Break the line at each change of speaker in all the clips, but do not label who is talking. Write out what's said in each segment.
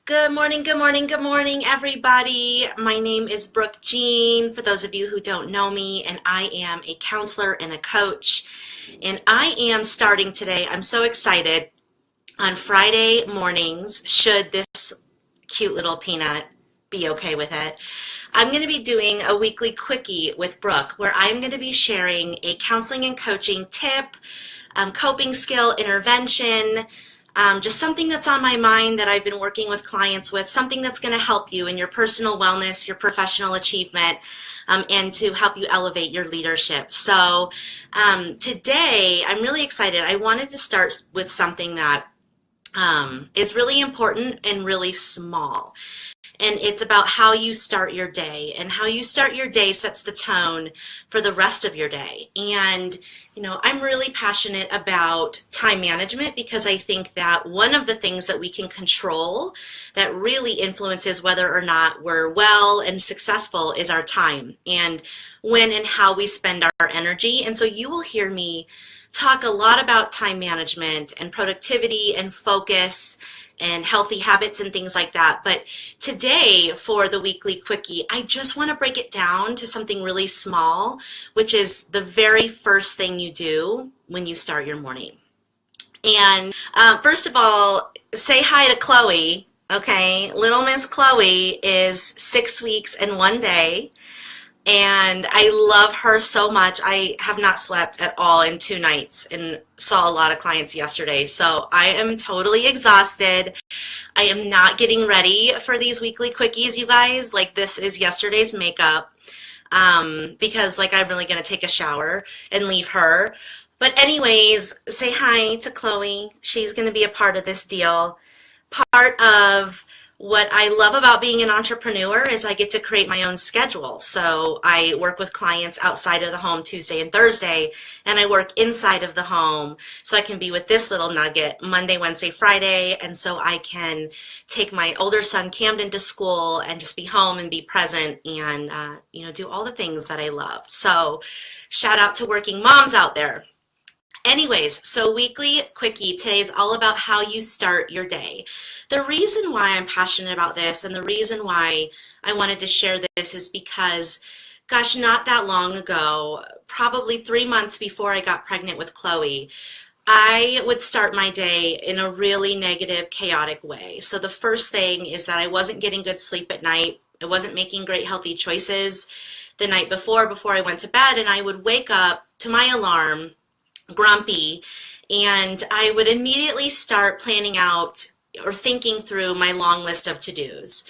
Good morning, good morning, good morning, everybody. My name is Brooke Jean, for those of you who don't know me, and I am a counselor and a coach. And I am starting today, I'm so excited, on Friday mornings, should this cute little peanut be okay with it. I'm going to be doing a weekly quickie with Brooke where I'm going to be sharing a counseling and coaching tip, coping skill, intervention, just something that's on my mind that I've been working with clients with, something that's going to help you in your personal wellness, your professional achievement, and to help you elevate your leadership. So today, I'm really excited. I wanted to start with something that is really important and really small. And it's about how you start your day, and how you start your day sets the tone for the rest of your day. And, I'm really passionate about time management because I think that one of the things that we can control that really influences whether or not we're well and successful is our time and when and how we spend our energy. And so you will hear me talk a lot about time management and productivity and focus and healthy habits and things like that. But today, for the weekly quickie, I just want to break it down to something really small, which is the very first thing you do when you start your morning. And first of all, say hi to Chloe. Okay, little Miss Chloe is 6 weeks and 1 day. And I love her so much. I have not slept at all in 2 nights and saw a lot of clients yesterday. So I am totally exhausted. I am not getting ready for these weekly quickies, you guys. Like, this is yesterday's makeup because I'm really going to take a shower and leave her. But anyways, say hi to Chloe. She's going to be a part of this deal. Part of what I love about being an entrepreneur is I get to create my own schedule. So I work with clients outside of the home Tuesday and Thursday, and I work inside of the home. So I can be with this little nugget Monday, Wednesday, Friday, and so I can take my older son Camden to school and just be home and be present and do all the things that I love. So shout out to working moms out there. Anyways, so weekly quickie today is all about how you start your day. The reason why I'm passionate about this and the reason why I wanted to share this is because, gosh, not that long ago, probably 3 months before I got pregnant with Chloe, I would start my day in a really negative, chaotic way. So the first thing is that I wasn't getting good sleep at night. I wasn't making great, healthy choices the night before I went to bed, and I would wake up to my alarm grumpy, and I would immediately start planning out or thinking through my long list of to-dos.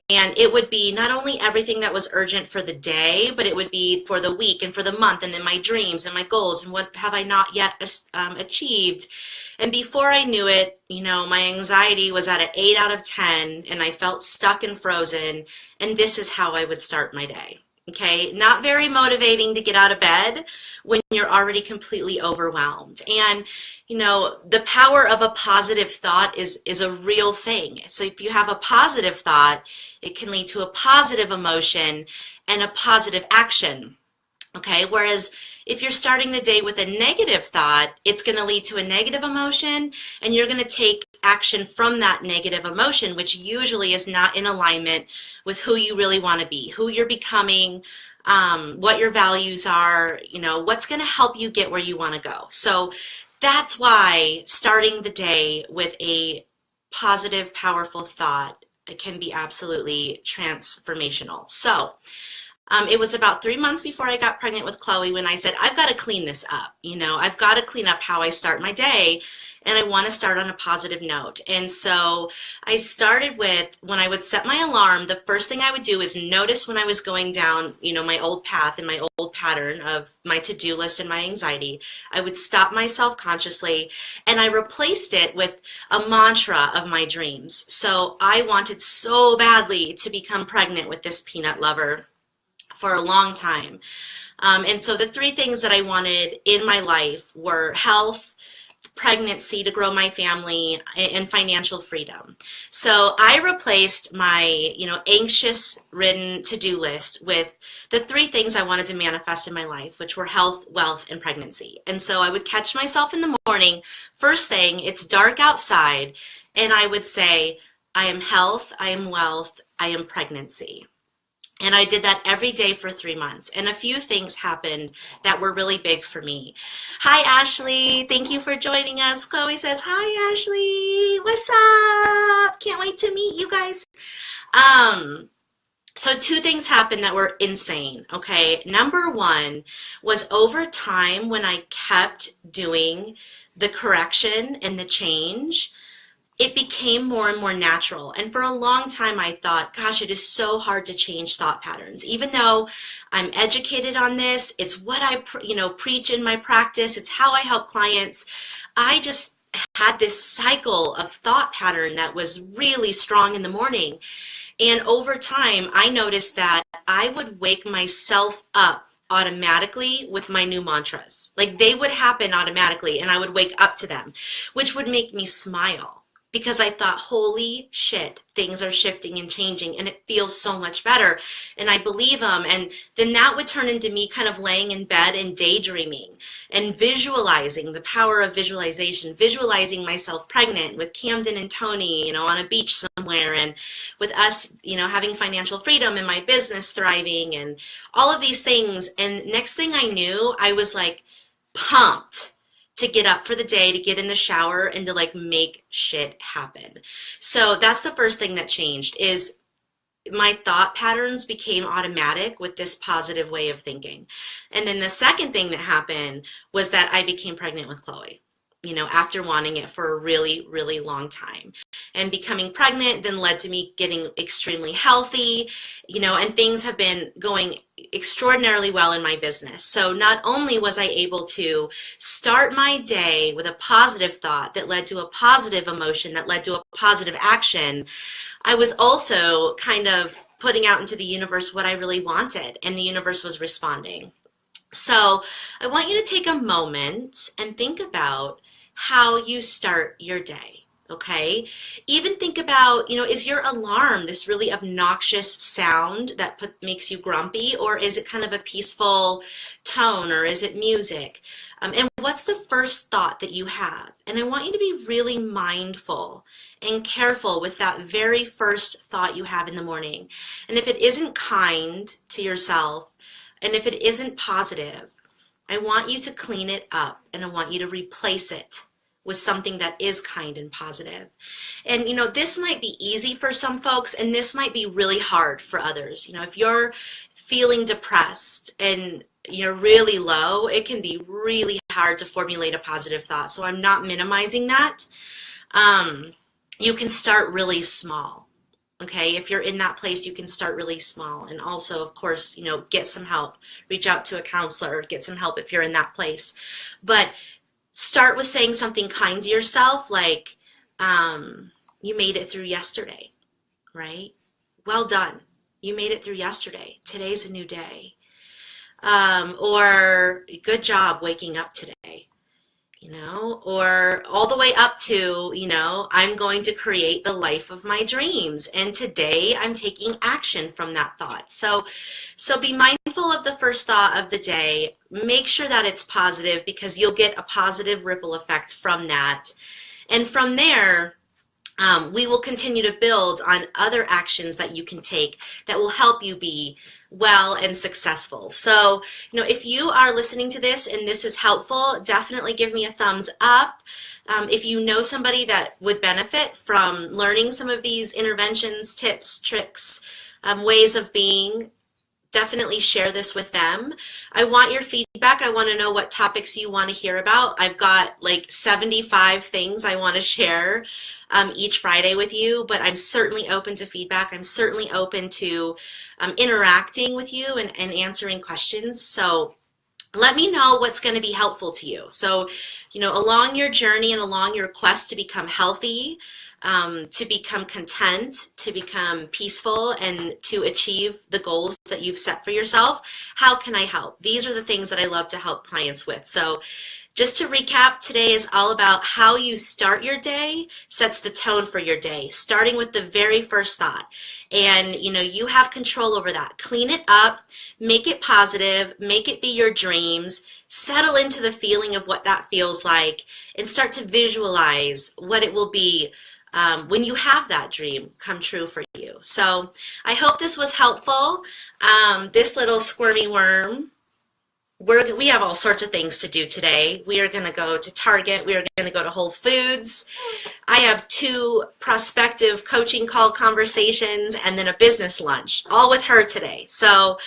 And it would be not only everything that was urgent for the day, but it would be for the week and for the month, and then my dreams and my goals and what have I not yet achieved. And before I knew it, my anxiety was at an 8 out of 10, and I felt stuck and frozen, and this is how I would start my day. Okay, not very motivating to get out of bed when you're already completely overwhelmed. And, the power of a positive thought is a real thing. So if you have a positive thought, it can lead to a positive emotion and a positive action. Okay, whereas if you're starting the day with a negative thought, it's going to lead to a negative emotion, and you're going to take action from that negative emotion, which usually is not in alignment with who you really want to be, who you're becoming, what your values are, what's going to help you get where you want to go. So that's why starting the day with a positive, powerful thought can be absolutely transformational. So it was about 3 months before I got pregnant with Chloe when I said, I've got to clean this up. I've got to clean up how I start my day, and I want to start on a positive note. And so I started with, when I would set my alarm, the first thing I would do is notice when I was going down, my old path and my old pattern of my to-do list and my anxiety. I would stop myself consciously, and I replaced it with a mantra of my dreams. So I wanted so badly to become pregnant with this peanut lover for a long time. And so the 3 things that I wanted in my life were health, pregnancy to grow my family, and financial freedom. So I replaced my, anxious-ridden to-do list with the 3 things I wanted to manifest in my life, which were health, wealth, and pregnancy. And so I would catch myself in the morning, first thing, it's dark outside, and I would say, I am health, I am wealth, I am pregnancy. And I did that every day for 3 months. And a few things happened that were really big for me. Hi, Ashley. Thank you for joining us. Chloe says, hi, Ashley. What's up? Can't wait to meet you guys. So 2 things happened that were insane, okay? Number 1 was over time when I kept doing the correction and the change, it became more and more natural. And for a long time, I thought, gosh, it is so hard to change thought patterns. Even though I'm educated on this, it's what I preach in my practice, it's how I help clients. I just had this cycle of thought pattern that was really strong in the morning. And over time, I noticed that I would wake myself up automatically with my new mantras. Like they would happen automatically and I would wake up to them, which would make me smile. Because I thought, holy shit, things are shifting and changing and it feels so much better. And I believe them. And then that would turn into me kind of laying in bed and daydreaming and visualizing, the power of visualization, visualizing myself pregnant with Camden and Tony, on a beach somewhere, and with us, having financial freedom and my business thriving and all of these things. And next thing I knew, I was like pumped to get up for the day, to get in the shower, and to like make shit happen. So that's the first thing that changed, is my thought patterns became automatic with this positive way of thinking. And then the second thing that happened was that I became pregnant with Chloe, after wanting it for a really, really long time. And becoming pregnant then led to me getting extremely healthy, and things have been going extraordinarily well in my business. So not only was I able to start my day with a positive thought that led to a positive emotion that led to a positive action, I was also kind of putting out into the universe what I really wanted, and the universe was responding. So I want you to take a moment and think about how you start your day. Okay, even think about, is your alarm this really obnoxious sound that makes you grumpy, or is it kind of a peaceful tone, or is it music? And what's the first thought that you have? And I want you to be really mindful and careful with that very first thought you have in the morning. And if it isn't kind to yourself, and if it isn't positive, I want you to clean it up, and I want you to replace it with something that is kind and positive. And this might be easy for some folks, and this might be really hard for others. If you're feeling depressed and you're really low, it can be really hard to formulate a positive thought. So I'm not minimizing that. You can start really small. Okay, if you're in that place, you can start really small. And also, of course, get some help. Reach out to a counselor, get some help if you're in that place. But start with saying something kind to yourself, like, you made it through yesterday, right? Well done. You made it through yesterday. Today's a new day. Or good job waking up today, or all the way up to, I'm going to create the life of my dreams. And today I'm taking action from that thought. So be mindful of the first thought of the day. Make sure that it's positive, because you'll get a positive ripple effect from that. And from there, we will continue to build on other actions that you can take that will help you be well and successful. So, if you are listening to this and this is helpful, definitely give me a thumbs up. If you know somebody that would benefit from learning some of these interventions, tips, tricks, ways of being, definitely share this with them. I want your feedback. I want to know what topics you want to hear about. I've got like 75 things I want to share each Friday with you, but I'm certainly open to feedback. I'm certainly open to interacting with you and answering questions. So let me know what's going to be helpful to you. So, along your journey and along your quest to become healthy, to become content, to become peaceful, and to achieve the goals that you've set for yourself, how can I help? These are the things that I love to help clients with. So just to recap, today is all about how you start your day sets the tone for your day, starting with the very first thought. And, you have control over that. Clean it up, make it positive, make it be your dreams, settle into the feeling of what that feels like, and start to visualize what it will be when you have that dream come true for you. So I hope this was helpful. This little squirmy worm, we have all sorts of things to do today. We are going to go to Target. We are going to go to Whole Foods. I have 2 prospective coaching call conversations and then a business lunch, all with her today. So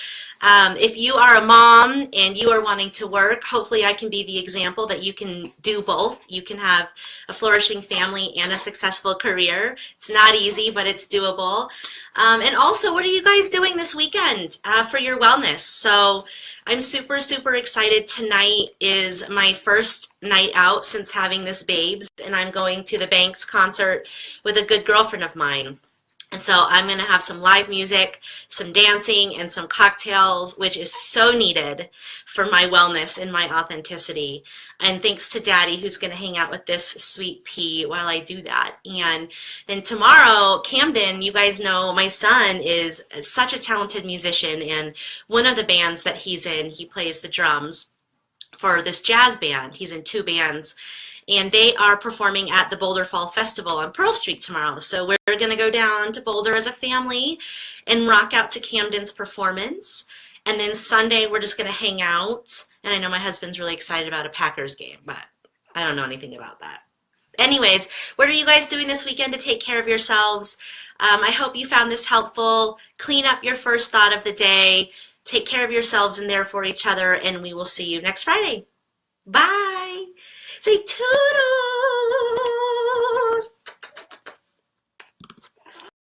if you are a mom and you are wanting to work, hopefully I can be the example that you can do both. You can have a flourishing family and a successful career. It's not easy, but it's doable. And also, what are you guys doing this weekend for your wellness? So I'm super, super excited. Tonight is my first night out since having this babes, and I'm going to the Banks concert with a good girlfriend of mine. And so I'm going to have some live music, some dancing, and some cocktails, which is so needed for my wellness and my authenticity. And thanks to Daddy, who's going to hang out with this sweet pea while I do that. And then tomorrow, Camden, you guys know my son is such a talented musician, and one of the bands that he's in, he plays the drums for this jazz band. He's in 2 bands. And they are performing at the Boulder Fall Festival on Pearl Street tomorrow. So we're going to go down to Boulder as a family and rock out to Camden's performance. And then Sunday, we're just going to hang out. And I know my husband's really excited about a Packers game, but I don't know anything about that. Anyways, what are you guys doing this weekend to take care of yourselves? I hope you found this helpful. Clean up your first thought of the day. Take care of yourselves and there for each other. And we will see you next Friday. Bye. Say toodle.